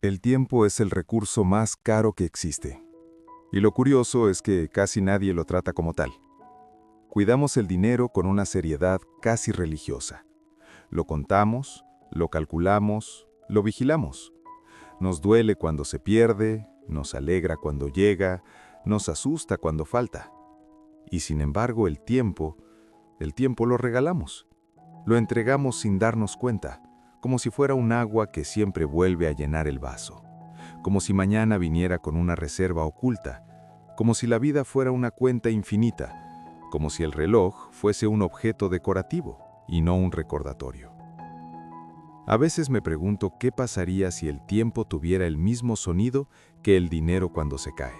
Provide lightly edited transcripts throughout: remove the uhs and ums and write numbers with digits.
El tiempo es el recurso más caro que existe. Y lo curioso es que casi nadie lo trata como tal. Cuidamos el dinero con una seriedad casi religiosa. Lo contamos, lo calculamos, lo vigilamos. Nos duele cuando se pierde, nos alegra cuando llega, nos asusta cuando falta. Y sin embargo, el tiempo lo regalamos. Lo entregamos sin darnos cuenta, como si fuera un agua que siempre vuelve a llenar el vaso, como si mañana viniera con una reserva oculta, como si la vida fuera una cuenta infinita, como si el reloj fuese un objeto decorativo y no un recordatorio. A veces me pregunto qué pasaría si el tiempo tuviera el mismo sonido que el dinero cuando se cae.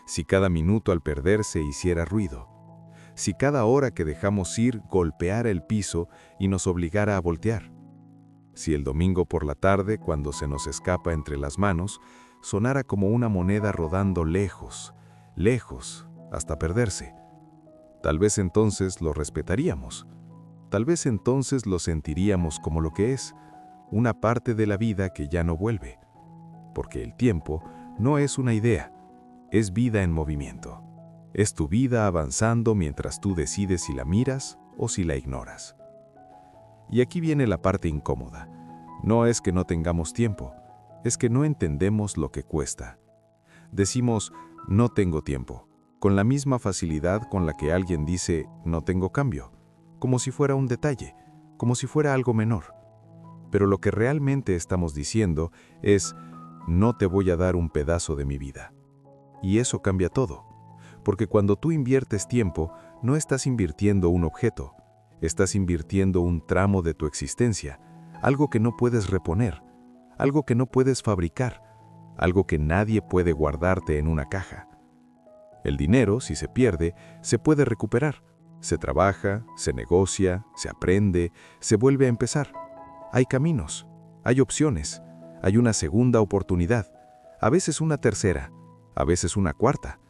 Si cada minuto al perderse hiciera ruido. Si cada hora que dejamos ir golpeara el piso y nos obligara a voltear. Si el domingo por la tarde, cuando se nos escapa entre las manos, sonara como una moneda rodando lejos, lejos, hasta perderse. Tal vez entonces lo respetaríamos. Tal vez entonces lo sentiríamos como lo que es, una parte de la vida que ya no vuelve. Porque el tiempo no es una idea, es vida en movimiento. Es tu vida avanzando mientras tú decides si la miras o si la ignoras. Y aquí viene la parte incómoda. No es que no tengamos tiempo, es que no entendemos lo que cuesta. Decimos, no tengo tiempo, con la misma facilidad con la que alguien dice, no tengo cambio, como si fuera un detalle, como si fuera algo menor. Pero lo que realmente estamos diciendo es, no te voy a dar un pedazo de mi vida. Y eso cambia todo, porque cuando tú inviertes tiempo, no estás invirtiendo un objeto, estás invirtiendo un tramo de tu existencia, algo que no puedes reponer, algo que no puedes fabricar, algo que nadie puede guardarte en una caja. El dinero, si se pierde, se puede recuperar. Se trabaja, se negocia, se aprende, se vuelve a empezar. Hay caminos, hay opciones, hay una segunda oportunidad, a veces una tercera, a veces una cuarta.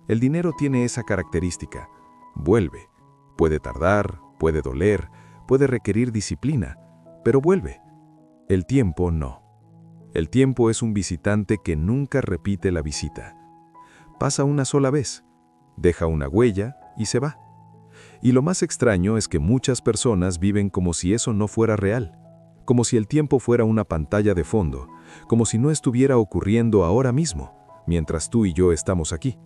El dinero tiene esa característica. Vuelve. Puede tardar, puede doler, puede requerir disciplina, pero vuelve. El tiempo no. El tiempo es un visitante que nunca repite la visita. Pasa una sola vez, deja una huella y se va. Y lo más extraño es que muchas personas viven como si eso no fuera real, como si el tiempo fuera una pantalla de fondo, como si no estuviera ocurriendo ahora mismo, mientras tú y yo estamos aquí.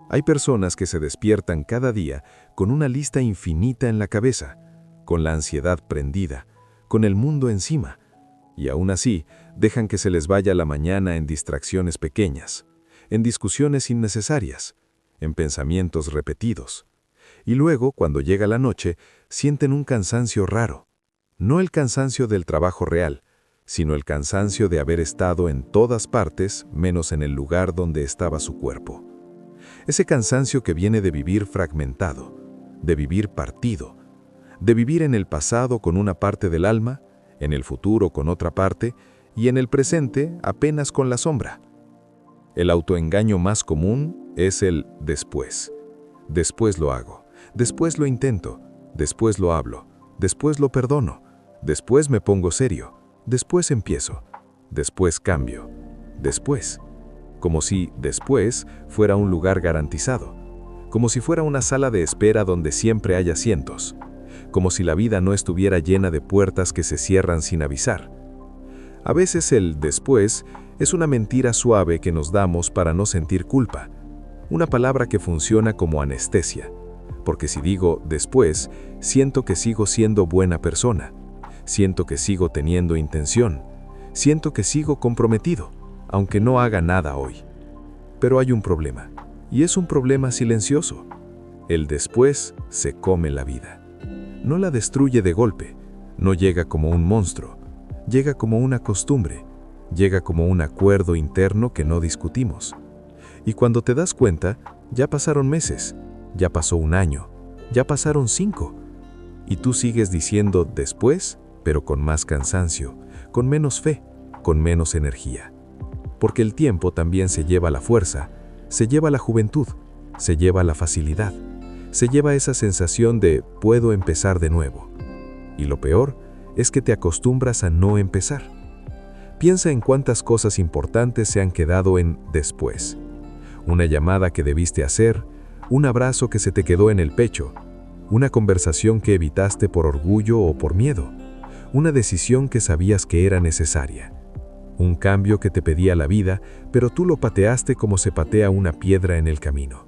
Hay personas que se despiertan cada día con una lista infinita en la cabeza, con la ansiedad prendida, con el mundo encima, y aún así dejan que se les vaya la mañana en distracciones pequeñas, en discusiones innecesarias, en pensamientos repetidos. Y luego, cuando llega la noche, sienten un cansancio raro. No el cansancio del trabajo real, sino el cansancio de haber estado en todas partes menos en el lugar donde estaba su cuerpo. Ese cansancio que viene de vivir fragmentado, de vivir partido, de vivir en el pasado con una parte del alma, en el futuro con otra parte y en el presente apenas con la sombra. El autoengaño más común es el después. Después lo hago, después lo intento, después lo hablo, después lo perdono, después me pongo serio, después empiezo, después cambio, después. Como si después fuera un lugar garantizado, como si fuera una sala de espera donde siempre hay asientos, como si la vida no estuviera llena de puertas que se cierran sin avisar. A veces el después es una mentira suave que nos damos para no sentir culpa, una palabra que funciona como anestesia, porque si digo después, siento que sigo siendo buena persona, siento que sigo teniendo intención, siento que sigo comprometido, aunque no haga nada hoy. Pero hay un problema, y es un problema silencioso. El después se come la vida. No la destruye de golpe, no llega como un monstruo, llega como una costumbre, llega como un acuerdo interno que no discutimos. Y cuando te das cuenta, ya pasaron meses, ya pasó un año, ya pasaron 5, y tú sigues diciendo después, pero con más cansancio, con menos fe, con menos energía. Porque el tiempo también se lleva la fuerza, se lleva la juventud, se lleva la facilidad, se lleva esa sensación de puedo empezar de nuevo. Y lo peor es que te acostumbras a no empezar. Piensa en cuántas cosas importantes se han quedado en después. Una llamada que debiste hacer, un abrazo que se te quedó en el pecho, una conversación que evitaste por orgullo o por miedo, una decisión que sabías que era necesaria, un cambio que te pedía la vida, pero tú lo pateaste como se patea una piedra en el camino.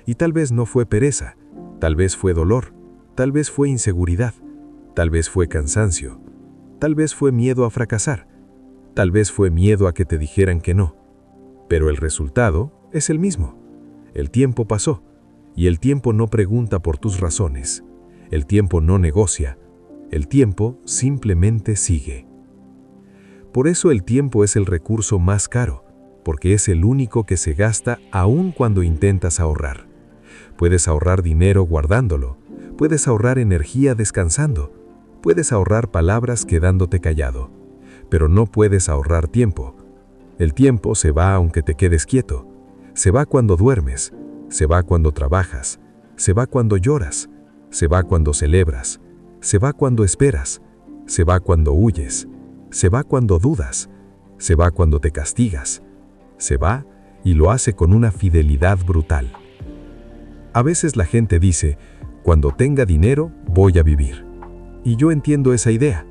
Y tal vez no fue pereza, tal vez fue dolor, tal vez fue inseguridad, tal vez fue cansancio, tal vez fue miedo a fracasar, tal vez fue miedo a que te dijeran que no. Pero el resultado es el mismo. El tiempo pasó, y el tiempo no pregunta por tus razones. El tiempo no negocia. El tiempo simplemente sigue. Por eso el tiempo es el recurso más caro, porque es el único que se gasta aún cuando intentas ahorrar. Puedes ahorrar dinero guardándolo, puedes ahorrar energía descansando, puedes ahorrar palabras quedándote callado, pero no puedes ahorrar tiempo. El tiempo se va aunque te quedes quieto, se va cuando duermes, se va cuando trabajas, se va cuando lloras, se va cuando celebras, se va cuando esperas, se va cuando huyes, se va cuando dudas, se va cuando te castigas, se va y lo hace con una fidelidad brutal. A veces la gente dice, cuando tenga dinero voy a vivir. Y yo entiendo esa idea.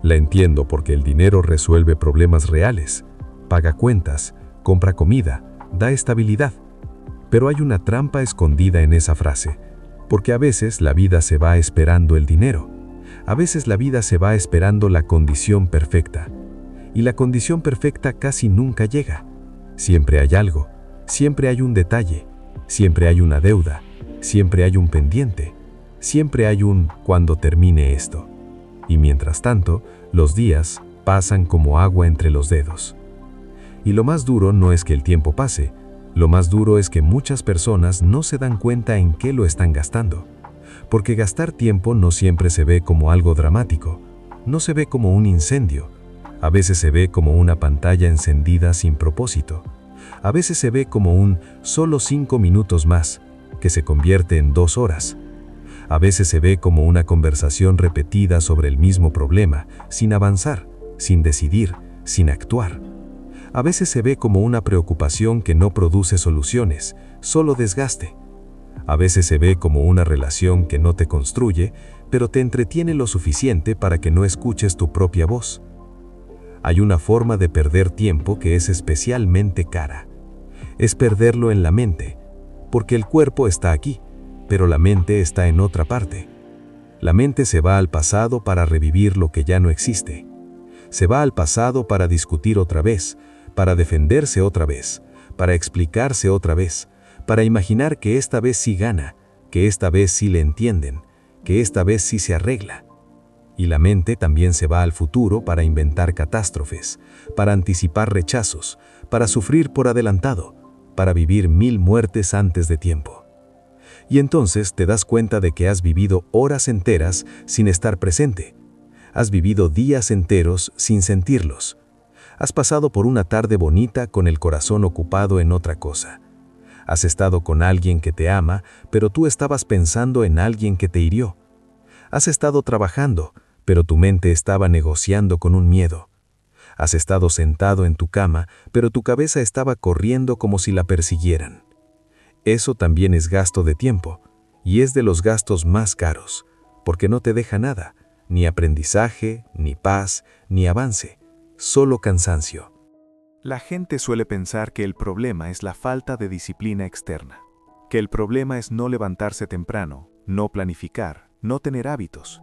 La entiendo porque el dinero resuelve problemas reales, paga cuentas, compra comida, da estabilidad. Pero hay una trampa escondida en esa frase, porque a veces la vida se va esperando el dinero. A veces la vida se va esperando la condición perfecta. Y la condición perfecta casi nunca llega. Siempre hay algo, siempre hay un detalle, siempre hay una deuda, siempre hay un pendiente, siempre hay un cuando termine esto. Y mientras tanto, los días pasan como agua entre los dedos. Y lo más duro no es que el tiempo pase, lo más duro es que muchas personas no se dan cuenta en qué lo están gastando. Porque gastar tiempo no siempre se ve como algo dramático, no se ve como un incendio, a veces se ve como una pantalla encendida sin propósito, a veces se ve como un solo 5 minutos más, que se convierte en 2 horas. A veces se ve como una conversación repetida sobre el mismo problema, sin avanzar, sin decidir, sin actuar. A veces se ve como una preocupación que no produce soluciones, solo desgaste. A veces se ve como una relación que no te construye, pero te entretiene lo suficiente para que no escuches tu propia voz. Hay una forma de perder tiempo que es especialmente cara. Es perderlo en la mente, porque el cuerpo está aquí, pero la mente está en otra parte. La mente se va al pasado para revivir lo que ya no existe. Se va al pasado para discutir otra vez, para defenderse otra vez, para explicarse otra vez, para imaginar que esta vez sí gana, que esta vez sí le entienden, que esta vez sí se arregla. Y la mente también se va al futuro para inventar catástrofes, para anticipar rechazos, para sufrir por adelantado, para vivir 1000 muertes antes de tiempo. Y entonces te das cuenta de que has vivido horas enteras sin estar presente. Has vivido días enteros sin sentirlos. Has pasado por una tarde bonita con el corazón ocupado en otra cosa. Has estado con alguien que te ama, pero tú estabas pensando en alguien que te hirió. Has estado trabajando, pero tu mente estaba negociando con un miedo. Has estado sentado en tu cama, pero tu cabeza estaba corriendo como si la persiguieran. Eso también es gasto de tiempo, y es de los gastos más caros, porque no te deja nada, ni aprendizaje, ni paz, ni avance, solo cansancio. La gente suele pensar que el problema es la falta de disciplina externa, que el problema es no levantarse temprano, no planificar, no tener hábitos.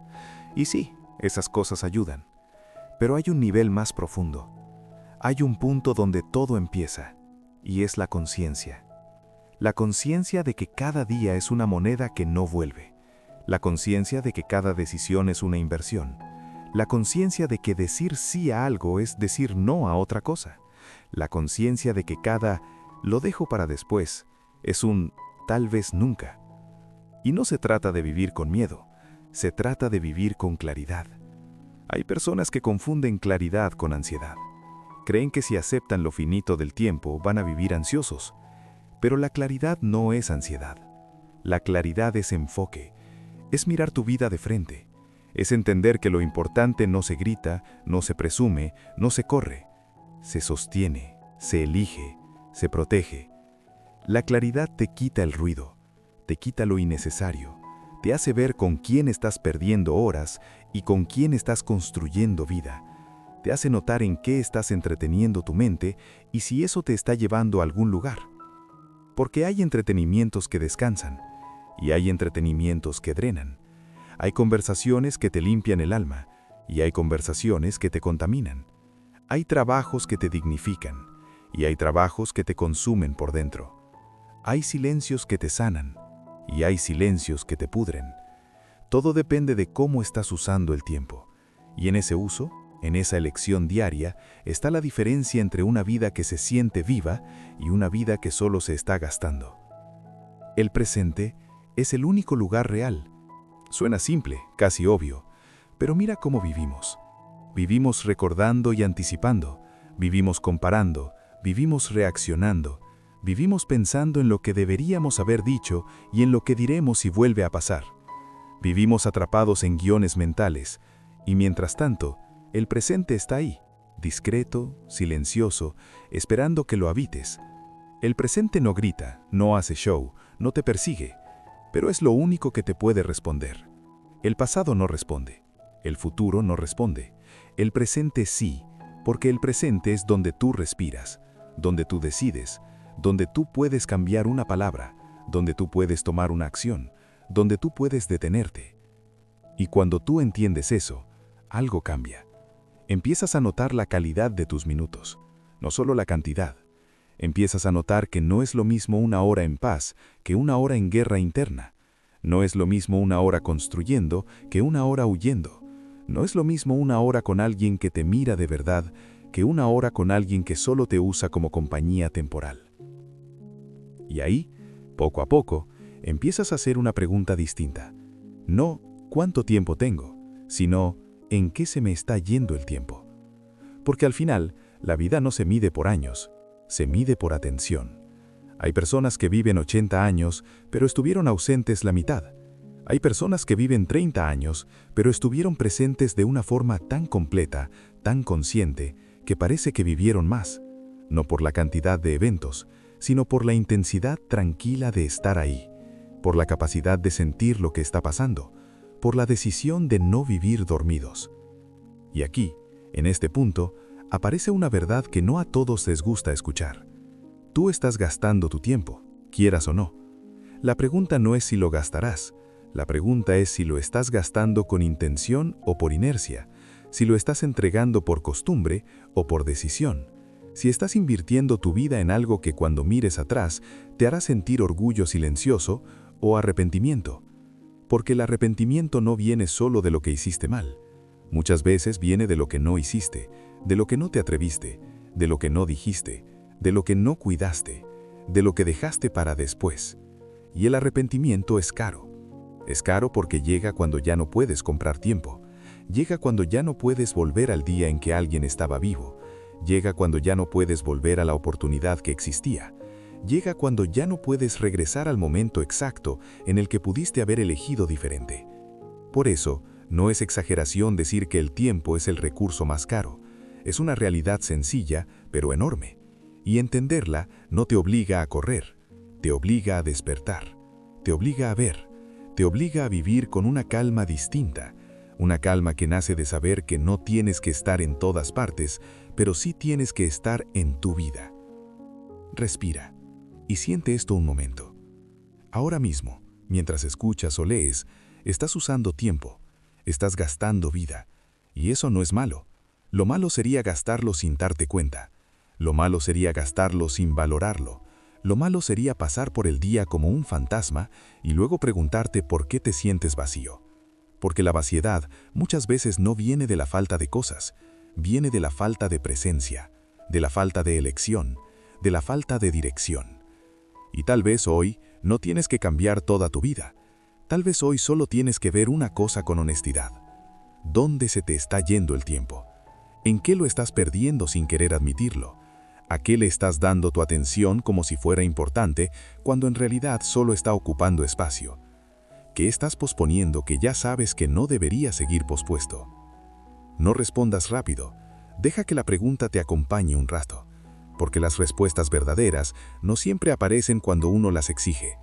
Y sí, esas cosas ayudan. Pero hay un nivel más profundo. Hay un punto donde todo empieza, y es la conciencia. La conciencia de que cada día es una moneda que no vuelve. La conciencia de que cada decisión es una inversión. La conciencia de que decir sí a algo es decir no a otra cosa. La conciencia de que cada lo dejo para después es un tal vez nunca. Y no se trata de vivir con miedo, se trata de vivir con claridad. Hay personas que confunden claridad con ansiedad. Creen que si aceptan lo finito del tiempo van a vivir ansiosos. Pero la claridad no es ansiedad. La claridad es enfoque, es mirar tu vida de frente, es entender que lo importante no se grita, no se presume, no se corre. se sostiene, se elige, se protege. La claridad te quita el ruido, te quita lo innecesario, te hace ver con quién estás perdiendo horas y con quién estás construyendo vida. Te hace notar en qué estás entreteniendo tu mente y si eso te está llevando a algún lugar. Porque hay entretenimientos que descansan y hay entretenimientos que drenan. Hay conversaciones que te limpian el alma y hay conversaciones que te contaminan. Hay trabajos que te dignifican y hay trabajos que te consumen por dentro. Hay silencios que te sanan y hay silencios que te pudren. Todo depende de cómo estás usando el tiempo. Y en ese uso, en esa elección diaria, está la diferencia entre una vida que se siente viva y una vida que solo se está gastando. El presente es el único lugar real. Suena simple, casi obvio, pero mira cómo vivimos. Vivimos recordando y anticipando, vivimos comparando, vivimos reaccionando, vivimos pensando en lo que deberíamos haber dicho y en lo que diremos si vuelve a pasar. Vivimos atrapados en guiones mentales, y mientras tanto, el presente está ahí, discreto, silencioso, esperando que lo habites. El presente no grita, no hace show, no te persigue, pero es lo único que te puede responder. El pasado no responde, el futuro no responde, el presente sí, porque el presente es donde tú respiras, donde tú decides, donde tú puedes cambiar una palabra, donde tú puedes tomar una acción, donde tú puedes detenerte. Y cuando tú entiendes eso, algo cambia. Empiezas a notar la calidad de tus minutos, no solo la cantidad. Empiezas a notar que no es lo mismo una hora en paz que una hora en guerra interna. No es lo mismo una hora construyendo que una hora huyendo. No es lo mismo una hora con alguien que te mira de verdad que una hora con alguien que solo te usa como compañía temporal. Y ahí, poco a poco, empiezas a hacer una pregunta distinta. No, ¿cuánto tiempo tengo?, sino, ¿en qué se me está yendo el tiempo? Porque al final, la vida no se mide por años, se mide por atención. Hay personas que viven 80 años, pero estuvieron ausentes la mitad. Hay personas que viven 30 años, pero estuvieron presentes de una forma tan completa, tan consciente, que parece que vivieron más, no por la cantidad de eventos, sino por la intensidad tranquila de estar ahí, por la capacidad de sentir lo que está pasando, por la decisión de no vivir dormidos. Y aquí, en este punto, aparece una verdad que no a todos les gusta escuchar. Tú estás gastando tu tiempo, quieras o no. La pregunta no es si lo gastarás, la pregunta es si lo estás gastando con intención o por inercia, si lo estás entregando por costumbre o por decisión, si estás invirtiendo tu vida en algo que cuando mires atrás te hará sentir orgullo silencioso o arrepentimiento. Porque el arrepentimiento no viene solo de lo que hiciste mal. Muchas veces viene de lo que no hiciste, de lo que no te atreviste, de lo que no dijiste, de lo que no cuidaste, de lo que dejaste para después. Y el arrepentimiento es caro. Es caro porque llega cuando ya no puedes comprar tiempo. Llega cuando ya no puedes volver al día en que alguien estaba vivo. Llega cuando ya no puedes volver a la oportunidad que existía. Llega cuando ya no puedes regresar al momento exacto en el que pudiste haber elegido diferente. Por eso, no es exageración decir que el tiempo es el recurso más caro. Es una realidad sencilla, pero enorme. Y entenderla no te obliga a correr, te obliga a despertar, te obliga a ver, te obliga a vivir con una calma distinta, una calma que nace de saber que no tienes que estar en todas partes, pero sí tienes que estar en tu vida. Respira y siente esto un momento. Ahora mismo, mientras escuchas o lees, estás usando tiempo, estás gastando vida, y eso no es malo. Lo malo sería gastarlo sin darte cuenta. Lo malo sería gastarlo sin valorarlo. Lo malo sería pasar por el día como un fantasma y luego preguntarte por qué te sientes vacío. Porque la vaciedad muchas veces no viene de la falta de cosas, viene de la falta de presencia, de la falta de elección, de la falta de dirección. Y tal vez hoy no tienes que cambiar toda tu vida. Tal vez hoy solo tienes que ver una cosa con honestidad. ¿Dónde se te está yendo el tiempo? ¿En qué lo estás perdiendo sin querer admitirlo? ¿A qué le estás dando tu atención como si fuera importante cuando en realidad solo está ocupando espacio? ¿Qué estás posponiendo que ya sabes que no debería seguir pospuesto? No respondas rápido. Deja que la pregunta te acompañe un rato, porque las respuestas verdaderas no siempre aparecen cuando uno las exige.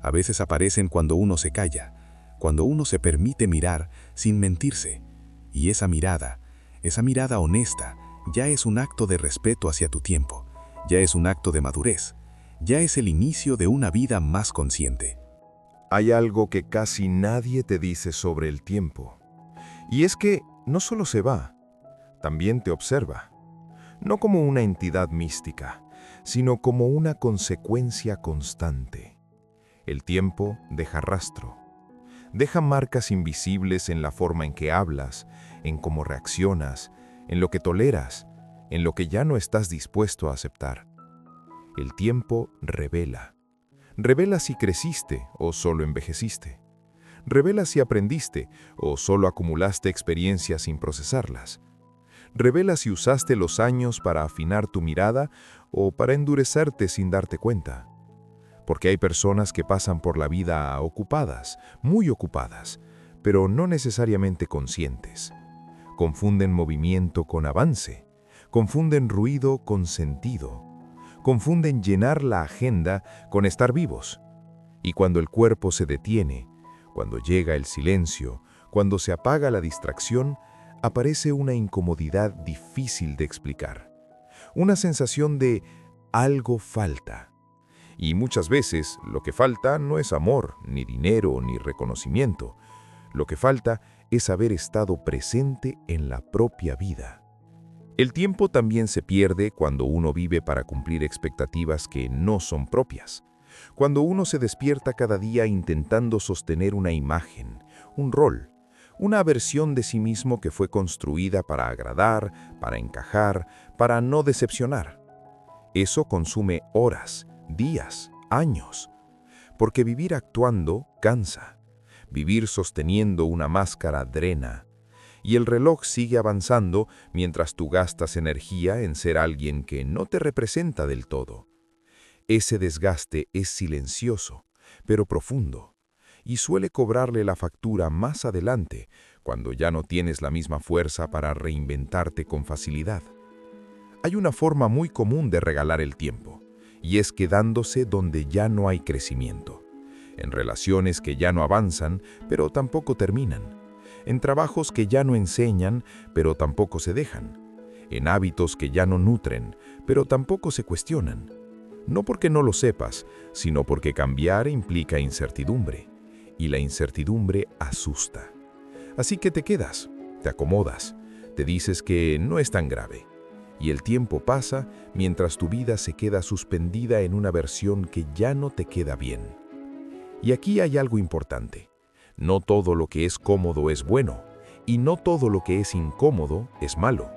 A veces aparecen cuando uno se calla, cuando uno se permite mirar sin mentirse. Y esa mirada honesta, ya es un acto de respeto hacia tu tiempo, ya es un acto de madurez, ya es el inicio de una vida más consciente. Hay algo que casi nadie te dice sobre el tiempo, y es que no solo se va, también te observa, no como una entidad mística, sino como una consecuencia constante. El tiempo deja rastro, deja marcas invisibles en la forma en que hablas, en cómo reaccionas, en lo que toleras, en lo que ya no estás dispuesto a aceptar. El tiempo revela. Revela si creciste o solo envejeciste. Revela si aprendiste o solo acumulaste experiencias sin procesarlas. Revela si usaste los años para afinar tu mirada o para endurecerte sin darte cuenta. Porque hay personas que pasan por la vida ocupadas, muy ocupadas, pero no necesariamente conscientes. Confunden movimiento con avance, confunden ruido con sentido, confunden llenar la agenda con estar vivos. Y cuando el cuerpo se detiene, cuando llega el silencio, cuando se apaga la distracción, aparece una incomodidad difícil de explicar. Una sensación de algo falta. Y muchas veces lo que falta no es amor, ni dinero, ni reconocimiento. Lo que falta es haber estado presente en la propia vida. El tiempo también se pierde cuando uno vive para cumplir expectativas que no son propias. Cuando uno se despierta cada día intentando sostener una imagen, un rol, una versión de sí mismo que fue construida para agradar, para encajar, para no decepcionar. Eso consume horas, días, años. Porque vivir actuando cansa. Vivir sosteniendo una máscara drena. Y el reloj sigue avanzando mientras tú gastas energía en ser alguien que no te representa del todo. Ese desgaste es silencioso, pero profundo, y suele cobrarle la factura más adelante, cuando ya no tienes la misma fuerza para reinventarte con facilidad. Hay una forma muy común de regalar el tiempo, y es quedándose donde ya no hay crecimiento, en relaciones que ya no avanzan, pero tampoco terminan, en trabajos que ya no enseñan, pero tampoco se dejan, en hábitos que ya no nutren, pero tampoco se cuestionan. No porque no lo sepas, sino porque cambiar implica incertidumbre, y la incertidumbre asusta. Así que te quedas, te acomodas, te dices que no es tan grave, y el tiempo pasa mientras tu vida se queda suspendida en una versión que ya no te queda bien. Y aquí hay algo importante. No todo lo que es cómodo es bueno, y no todo lo que es incómodo es malo.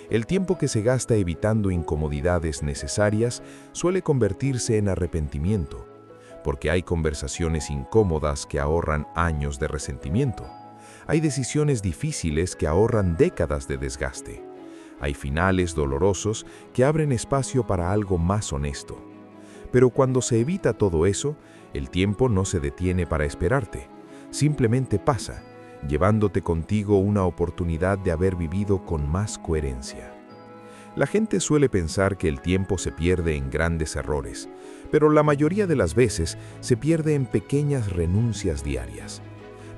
El tiempo que se gasta evitando incomodidades necesarias suele convertirse en arrepentimiento, porque hay conversaciones incómodas que ahorran años de resentimiento. Hay decisiones difíciles que ahorran décadas de desgaste. Hay finales dolorosos que abren espacio para algo más honesto. Pero cuando se evita todo eso, el tiempo no se detiene para esperarte. Simplemente pasa, llevándote contigo una oportunidad de haber vivido con más coherencia. La gente suele pensar que el tiempo se pierde en grandes errores, pero la mayoría de las veces se pierde en pequeñas renuncias diarias.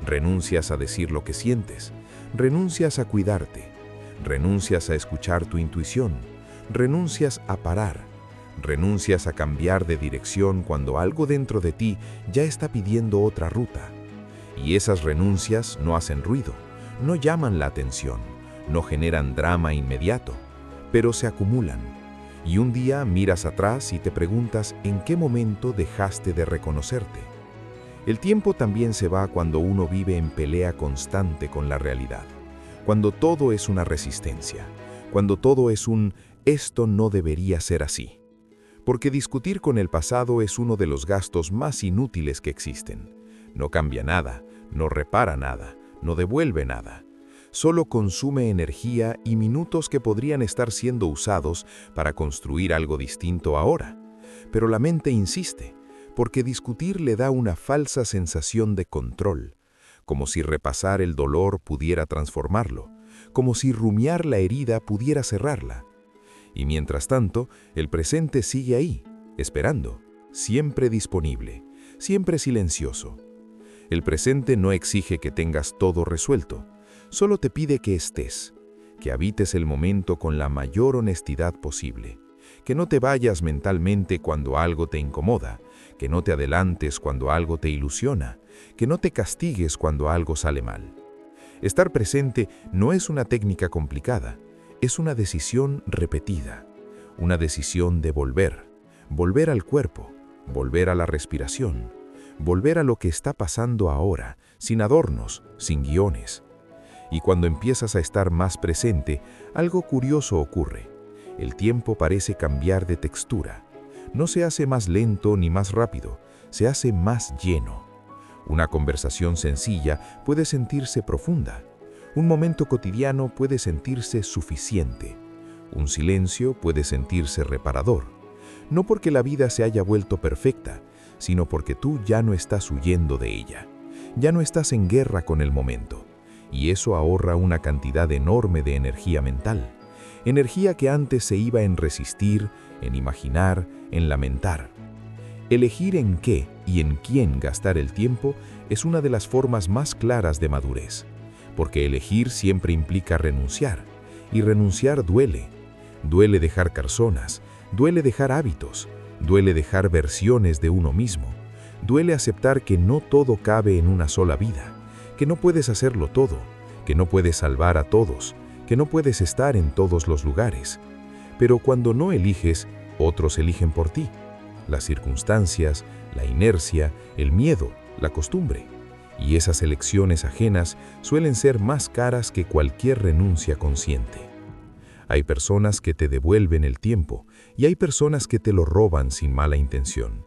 Renuncias a decir lo que sientes, renuncias a cuidarte, renuncias a escuchar tu intuición, renuncias a parar, renuncias a cambiar de dirección cuando algo dentro de ti ya está pidiendo otra ruta. Y esas renuncias no hacen ruido, no llaman la atención, no generan drama inmediato, pero se acumulan. Y un día miras atrás y te preguntas en qué momento dejaste de reconocerte. El tiempo también se va cuando uno vive en pelea constante con la realidad, cuando todo es una resistencia, cuando todo es un «esto no debería ser así». Porque discutir con el pasado es uno de los gastos más inútiles que existen. No cambia nada, no repara nada, no devuelve nada. Solo consume energía y minutos que podrían estar siendo usados para construir algo distinto ahora. Pero la mente insiste, porque discutir le da una falsa sensación de control, como si repasar el dolor pudiera transformarlo, como si rumiar la herida pudiera cerrarla. Y mientras tanto, el presente sigue ahí, esperando, siempre disponible, siempre silencioso. El presente no exige que tengas todo resuelto, solo te pide que estés, que habites el momento con la mayor honestidad posible, que no te vayas mentalmente cuando algo te incomoda, que no te adelantes cuando algo te ilusiona, que no te castigues cuando algo sale mal. Estar presente no es una técnica complicada, es una decisión repetida, una decisión de volver al cuerpo, volver a la respiración, volver a lo que está pasando ahora, sin adornos, sin guiones. Y cuando empiezas a estar más presente, algo curioso ocurre. El tiempo parece cambiar de textura. No se hace más lento ni más rápido, se hace más lleno. Una conversación sencilla puede sentirse profunda. Un momento cotidiano puede sentirse suficiente. Un silencio puede sentirse reparador. No porque la vida se haya vuelto perfecta, sino porque tú ya no estás huyendo de ella. Ya no estás en guerra con el momento. Y eso ahorra una cantidad enorme de energía mental. Energía que antes se iba en resistir, en imaginar, en lamentar. Elegir en qué y en quién gastar el tiempo es una de las formas más claras de madurez. Porque elegir siempre implica renunciar, y renunciar duele. Duele dejar personas, duele dejar hábitos, duele dejar versiones de uno mismo, duele aceptar que no todo cabe en una sola vida, que no puedes hacerlo todo, que no puedes salvar a todos, que no puedes estar en todos los lugares. Pero cuando no eliges, otros eligen por ti. Las circunstancias, la inercia, el miedo, la costumbre. Y esas elecciones ajenas suelen ser más caras que cualquier renuncia consciente. Hay personas que te devuelven el tiempo y hay personas que te lo roban sin mala intención.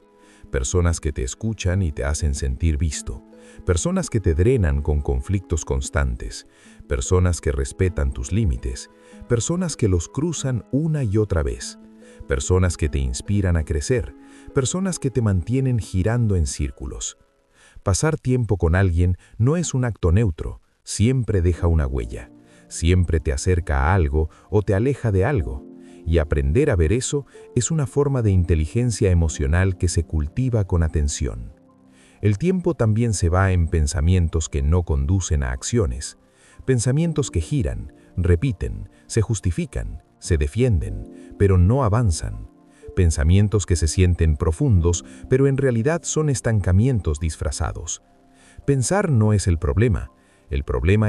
Personas que te escuchan y te hacen sentir visto. Personas que te drenan con conflictos constantes. Personas que respetan tus límites. Personas que los cruzan una y otra vez. Personas que te inspiran a crecer. Personas que te mantienen girando en círculos. Pasar tiempo con alguien no es un acto neutro, siempre deja una huella, siempre te acerca a algo o te aleja de algo, y aprender a ver eso es una forma de inteligencia emocional que se cultiva con atención. El tiempo también se va en pensamientos que no conducen a acciones, pensamientos que giran, repiten, se justifican, se defienden, pero no avanzan. Pensamientos que se sienten profundos, pero en realidad son estancamientos disfrazados. Pensar no es el problema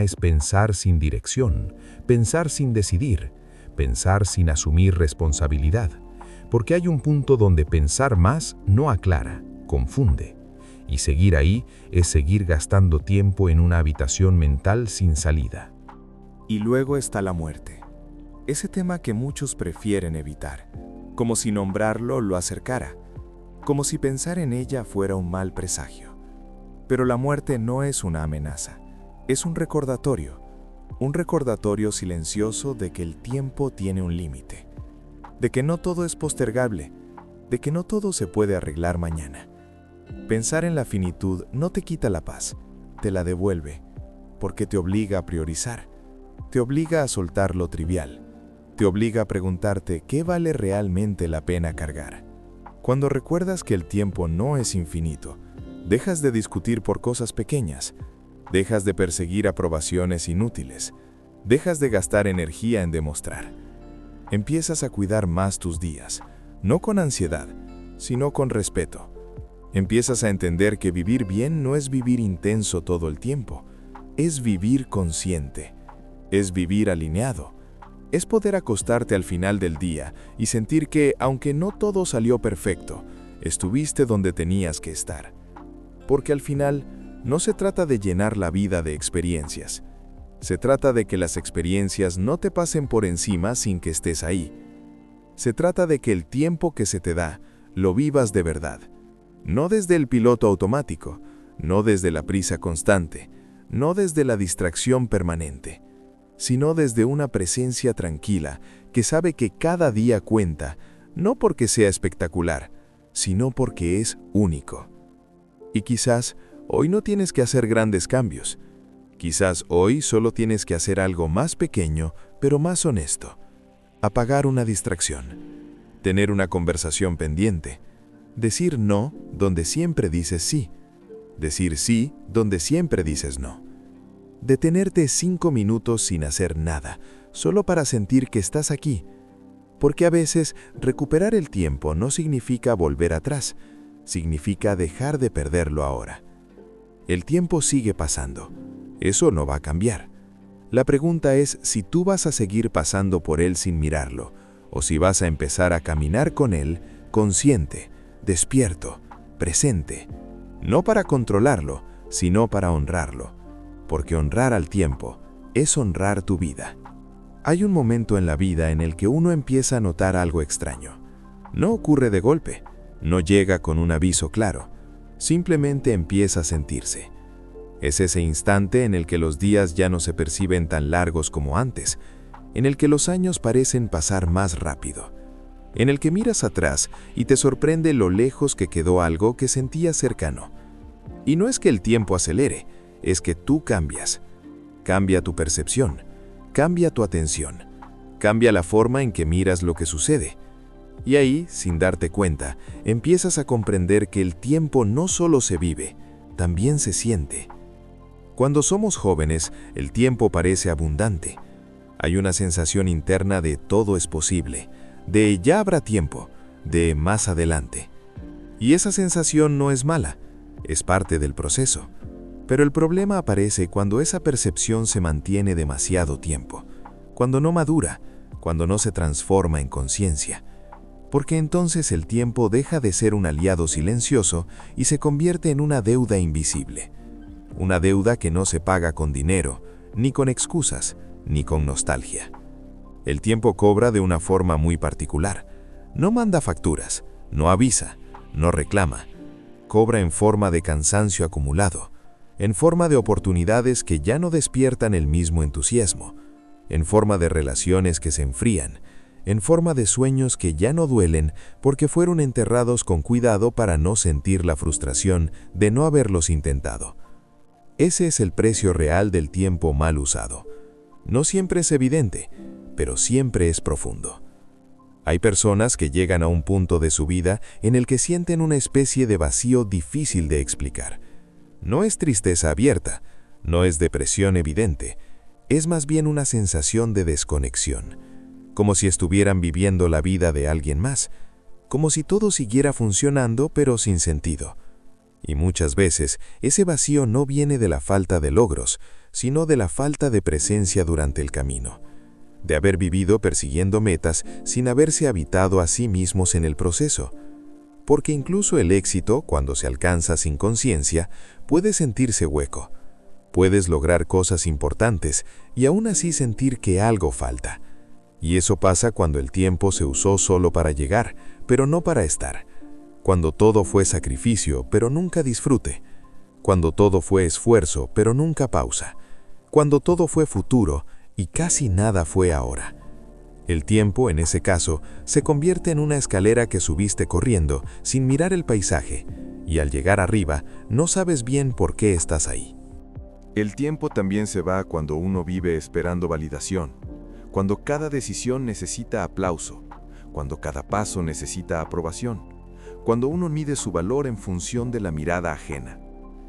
es pensar sin dirección, pensar sin decidir, pensar sin asumir responsabilidad, porque hay un punto donde pensar más no aclara, confunde, y seguir ahí es seguir gastando tiempo en una habitación mental sin salida. Y luego está la muerte, ese tema que muchos prefieren evitar. Como si nombrarlo lo acercara, como si pensar en ella fuera un mal presagio. Pero la muerte no es una amenaza, es un recordatorio silencioso de que el tiempo tiene un límite, de que no todo es postergable, de que no todo se puede arreglar mañana. Pensar en la finitud no te quita la paz, te la devuelve, porque te obliga a priorizar, te obliga a soltar lo trivial, te obliga a preguntarte qué vale realmente la pena cargar. Cuando recuerdas que el tiempo no es infinito, dejas de discutir por cosas pequeñas, dejas de perseguir aprobaciones inútiles, dejas de gastar energía en demostrar. Empiezas a cuidar más tus días, no con ansiedad, sino con respeto. Empiezas a entender que vivir bien no es vivir intenso todo el tiempo, es vivir consciente, es vivir alineado. Es poder acostarte al final del día y sentir que, aunque no todo salió perfecto, estuviste donde tenías que estar. Porque al final, no se trata de llenar la vida de experiencias. Se trata de que las experiencias no te pasen por encima sin que estés ahí. Se trata de que el tiempo que se te da, lo vivas de verdad. No desde el piloto automático, no desde la prisa constante, no desde la distracción permanente, sino desde una presencia tranquila que sabe que cada día cuenta, no porque sea espectacular, sino porque es único. Y quizás hoy no tienes que hacer grandes cambios. Quizás hoy solo tienes que hacer algo más pequeño, pero más honesto. Apagar una distracción. Tener una conversación pendiente. Decir no donde siempre dices sí. Decir sí donde siempre dices no. Detenerte 5 minutos sin hacer nada, solo para sentir que estás aquí. Porque a veces recuperar el tiempo no significa volver atrás, significa dejar de perderlo ahora. El tiempo sigue pasando. Eso no va a cambiar. La pregunta es si tú vas a seguir pasando por él sin mirarlo, o si vas a empezar a caminar con él consciente, despierto, presente. No para controlarlo, sino para honrarlo. Porque honrar al tiempo es honrar tu vida. Hay un momento en la vida en el que uno empieza a notar algo extraño. No ocurre de golpe, no llega con un aviso claro, simplemente empieza a sentirse. Es ese instante en el que los días ya no se perciben tan largos como antes, en el que los años parecen pasar más rápido, en el que miras atrás y te sorprende lo lejos que quedó algo que sentías cercano. Y no es que el tiempo acelere, es que tú cambias. Cambia tu percepción, cambia tu atención, cambia la forma en que miras lo que sucede. Y ahí, sin darte cuenta, empiezas a comprender que el tiempo no solo se vive, también se siente. Cuando somos jóvenes, el tiempo parece abundante. Hay una sensación interna de todo es posible, de ya habrá tiempo, de más adelante. Y esa sensación no es mala, es parte del proceso. Pero el problema aparece cuando esa percepción se mantiene demasiado tiempo, cuando no madura, cuando no se transforma en conciencia. Porque entonces el tiempo deja de ser un aliado silencioso y se convierte en una deuda invisible. Una deuda que no se paga con dinero, ni con excusas, ni con nostalgia. El tiempo cobra de una forma muy particular. No manda facturas, no avisa, no reclama. Cobra en forma de cansancio acumulado, en forma de oportunidades que ya no despiertan el mismo entusiasmo, en forma de relaciones que se enfrían, en forma de sueños que ya no duelen porque fueron enterrados con cuidado para no sentir la frustración de no haberlos intentado. Ese es el precio real del tiempo mal usado. No siempre es evidente, pero siempre es profundo. Hay personas que llegan a un punto de su vida en el que sienten una especie de vacío difícil de explicar. No es tristeza abierta, no es depresión evidente, es más bien una sensación de desconexión, como si estuvieran viviendo la vida de alguien más, como si todo siguiera funcionando pero sin sentido. Y muchas veces ese vacío no viene de la falta de logros, sino de la falta de presencia durante el camino, de haber vivido persiguiendo metas sin haberse habitado a sí mismos en el proceso. Porque incluso el éxito, cuando se alcanza sin conciencia, puede sentirse hueco. Puedes lograr cosas importantes y aún así sentir que algo falta. Y eso pasa cuando el tiempo se usó solo para llegar, pero no para estar. Cuando todo fue sacrificio, pero nunca disfrute. Cuando todo fue esfuerzo, pero nunca pausa. Cuando todo fue futuro y casi nada fue ahora. El tiempo, en ese caso, se convierte en una escalera que subiste corriendo sin mirar el paisaje, y al llegar arriba no sabes bien por qué estás ahí. El tiempo también se va cuando uno vive esperando validación, cuando cada decisión necesita aplauso, cuando cada paso necesita aprobación, cuando uno mide su valor en función de la mirada ajena.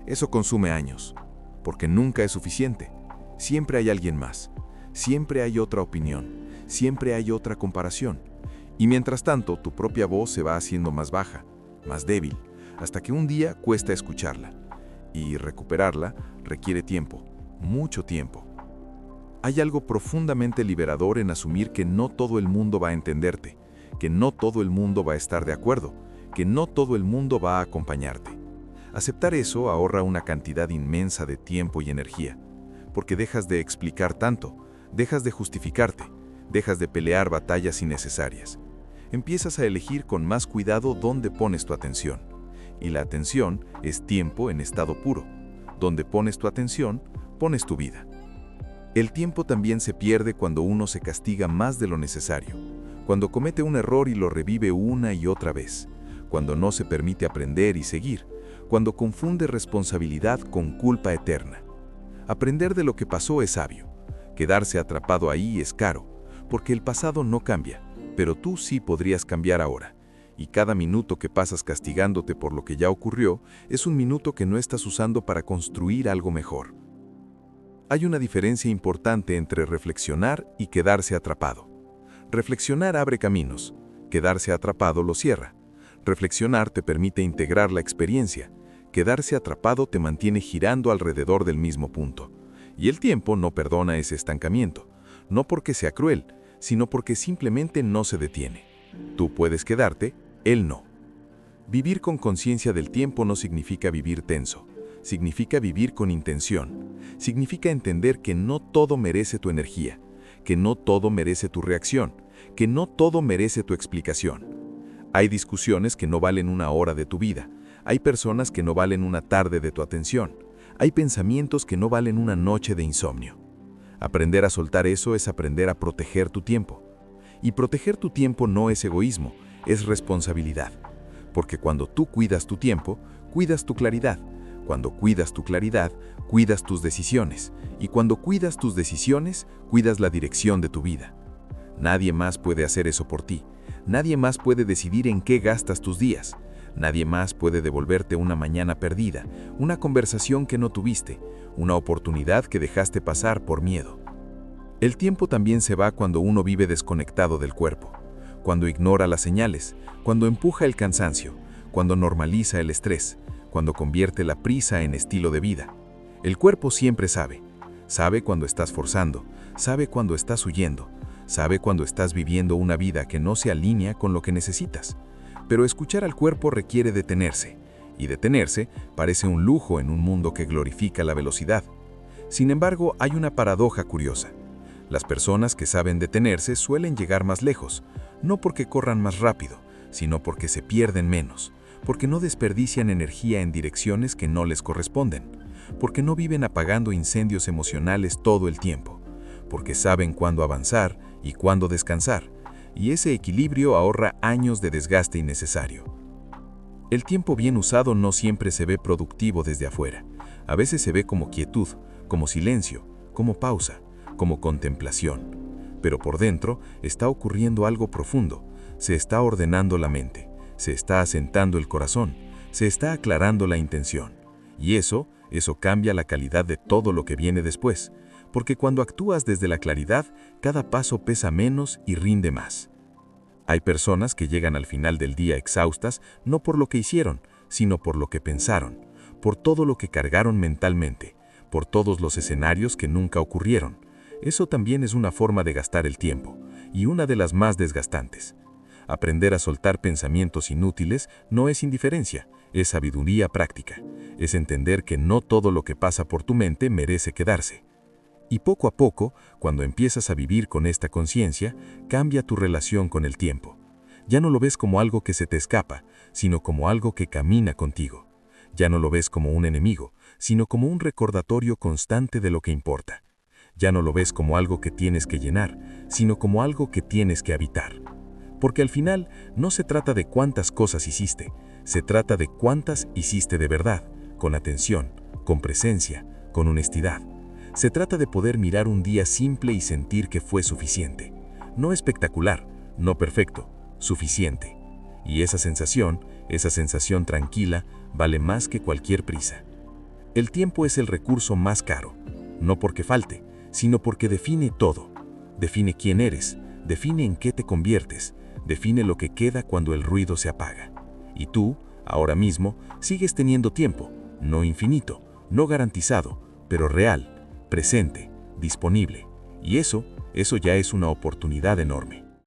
Eso consume años, porque nunca es suficiente. Siempre hay alguien más, siempre hay otra opinión, siempre hay otra comparación. Y mientras tanto, tu propia voz se va haciendo más baja, más débil, hasta que un día cuesta escucharla. Y recuperarla requiere tiempo, mucho tiempo. Hay algo profundamente liberador en asumir que no todo el mundo va a entenderte, que no todo el mundo va a estar de acuerdo, que no todo el mundo va a acompañarte. Aceptar eso ahorra una cantidad inmensa de tiempo y energía, porque dejas de explicar tanto, dejas de justificarte, dejas de pelear batallas innecesarias. Empiezas a elegir con más cuidado dónde pones tu atención. Y la atención es tiempo en estado puro. Donde pones tu atención, pones tu vida. El tiempo también se pierde cuando uno se castiga más de lo necesario, cuando comete un error y lo revive una y otra vez, cuando no se permite aprender y seguir, cuando confunde responsabilidad con culpa eterna. Aprender de lo que pasó es sabio. Quedarse atrapado ahí es caro, porque el pasado no cambia, pero tú sí podrías cambiar ahora. Y cada minuto que pasas castigándote por lo que ya ocurrió es un minuto que no estás usando para construir algo mejor. Hay una diferencia importante entre reflexionar y quedarse atrapado. Reflexionar abre caminos, quedarse atrapado lo cierra. Reflexionar te permite integrar la experiencia, quedarse atrapado te mantiene girando alrededor del mismo punto. Y el tiempo no perdona ese estancamiento, no porque sea cruel, sino porque simplemente no se detiene. Tú puedes quedarte, él no. Vivir con conciencia del tiempo no significa vivir tenso, significa vivir con intención, significa entender que no todo merece tu energía, que no todo merece tu reacción, que no todo merece tu explicación. Hay discusiones que no valen una hora de tu vida, hay personas que no valen una tarde de tu atención, hay pensamientos que no valen una noche de insomnio. Aprender a soltar eso es aprender a proteger tu tiempo. Y proteger tu tiempo no es egoísmo, es responsabilidad. Porque cuando tú cuidas tu tiempo, cuidas tu claridad. Cuando cuidas tu claridad, cuidas tus decisiones. Y cuando cuidas tus decisiones, cuidas la dirección de tu vida. Nadie más puede hacer eso por ti. Nadie más puede decidir en qué gastas tus días. Nadie más puede devolverte una mañana perdida, una conversación que no tuviste, una oportunidad que dejaste pasar por miedo. El tiempo también se va cuando uno vive desconectado del cuerpo, cuando ignora las señales, cuando empuja el cansancio, cuando normaliza el estrés, cuando convierte la prisa en estilo de vida. El cuerpo siempre sabe. Sabe cuando estás forzando, sabe cuando estás huyendo, sabe cuando estás viviendo una vida que no se alinea con lo que necesitas. Pero escuchar al cuerpo requiere detenerse, y detenerse parece un lujo en un mundo que glorifica la velocidad. Sin embargo, hay una paradoja curiosa. Las personas que saben detenerse suelen llegar más lejos, no porque corran más rápido, sino porque se pierden menos, porque no desperdician energía en direcciones que no les corresponden, porque no viven apagando incendios emocionales todo el tiempo, porque saben cuándo avanzar y cuándo descansar, y ese equilibrio ahorra años de desgaste innecesario. El tiempo bien usado no siempre se ve productivo desde afuera. A veces se ve como quietud, como silencio, como pausa, como contemplación. Pero por dentro está ocurriendo algo profundo. Se está ordenando la mente, se está asentando el corazón, se está aclarando la intención. Y eso cambia la calidad de todo lo que viene después. Porque cuando actúas desde la claridad, cada paso pesa menos y rinde más. Hay personas que llegan al final del día exhaustas no por lo que hicieron, sino por lo que pensaron, por todo lo que cargaron mentalmente, por todos los escenarios que nunca ocurrieron. Eso también es una forma de gastar el tiempo, y una de las más desgastantes. Aprender a soltar pensamientos inútiles no es indiferencia, es sabiduría práctica, es entender que no todo lo que pasa por tu mente merece quedarse. Y poco a poco, cuando empiezas a vivir con esta conciencia, cambia tu relación con el tiempo. Ya no lo ves como algo que se te escapa, sino como algo que camina contigo. Ya no lo ves como un enemigo, sino como un recordatorio constante de lo que importa. Ya no lo ves como algo que tienes que llenar, sino como algo que tienes que habitar. Porque al final no se trata de cuántas cosas hiciste, se trata de cuántas hiciste de verdad, con atención, con presencia, con honestidad. Se trata de poder mirar un día simple y sentir que fue suficiente. No espectacular, no perfecto, suficiente. Y esa sensación tranquila, vale más que cualquier prisa. El tiempo es el recurso más caro, no porque falte, sino porque define todo. Define quién eres, define en qué te conviertes, define lo que queda cuando el ruido se apaga. Y tú, ahora mismo, sigues teniendo tiempo, no infinito, no garantizado, pero real, presente, disponible. Y eso ya es una oportunidad enorme.